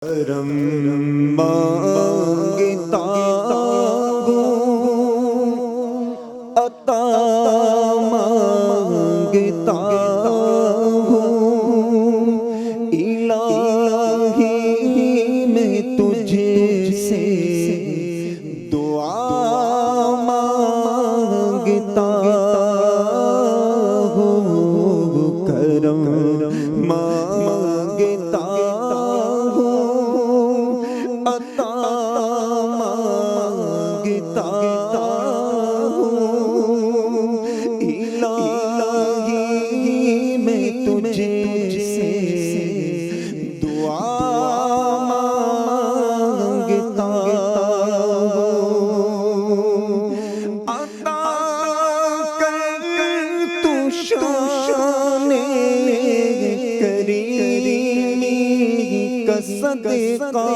کرم مانگتا ہوں، عطا مانگتا ہوں، الہی میں تجھ سے دعا مانگتا ہوں، کرم مانگتا عطا مانگتا ہوں، الہی میں تجھ سے دعا مانگتا ہوں، عطا کر تو شان کریمی کا صدقہ،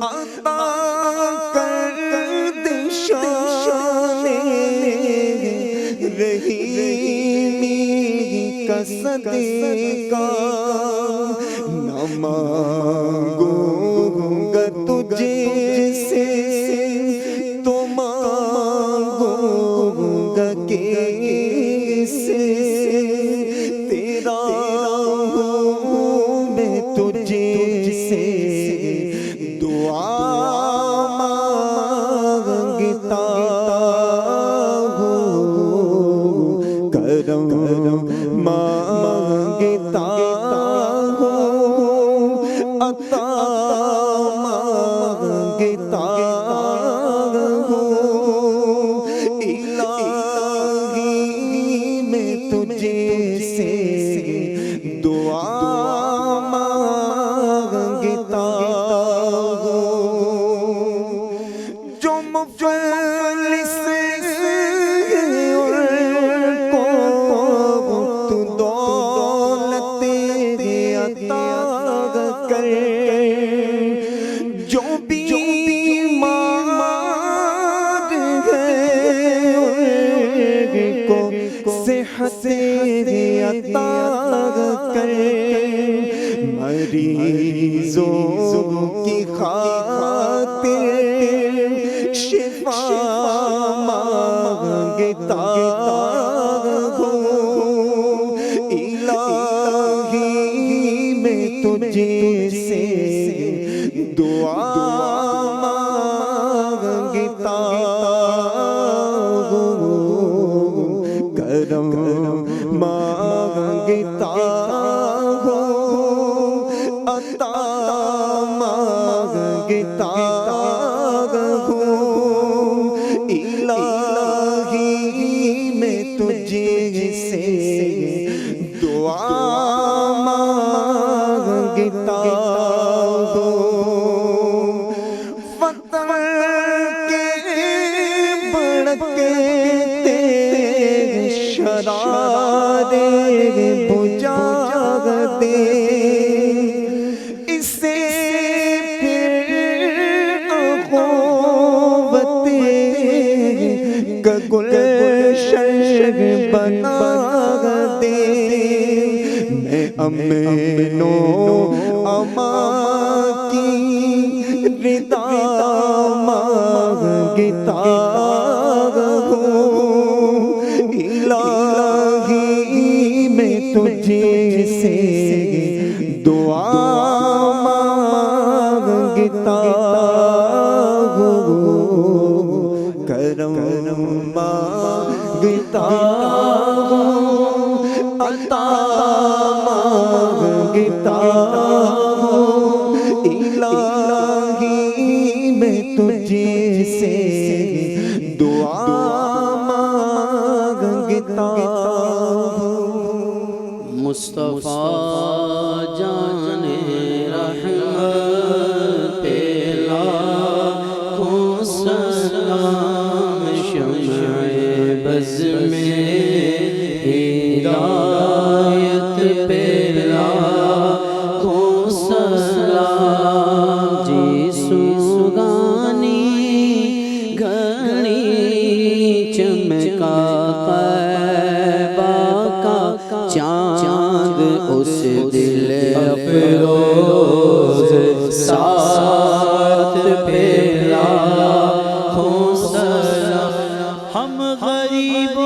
عطا کر دے شان رحیمی کا صدقہ، نہ مانگوں گا تجھ سے تو مانگوں گا کس سے، تیرا ہوں میں تجھ سے دعا مانگتا ہوں، کرم مانگتا ہوں، عطا مانگتا ہوں، الہی میں تجھ سے دعا مانگتا ہوں، جو مفلس کو تو دولت عطا کر، جو بیمار ہے ان کو صحت عطا کر، مریضوں کی خاطر شفا مانگتا ہوں، الہی میں تجھ سے دعا مانگتا ہوں، کرم مانگتا ہوں، عطا مانگتا ہوں، الہی میں تجھ سے دعا مانگتا ہوں، وطن کے بھڑکتے شرارے بجھا دے، اسے پھر اخوت کا گلشن بنا دے، میں امن و امان کی رضا مانگتا ہوں، الہی میں تجھ سے دعا مانگتا ہوں، کرم مانگتا ہوں، عطا مانگتا ہوں، الہی میں تجھ سے دعا مانگتا ہوں، مصطفیٰ جان رحمت لاکھوں سلام، شمع بز میں ہدایت پہ لاکھوں سلام، جی سوگانی گھڑی چمکا طیبہ کا چاند، اس دل افروز پہ لاکھوں سلام ہم غریبوں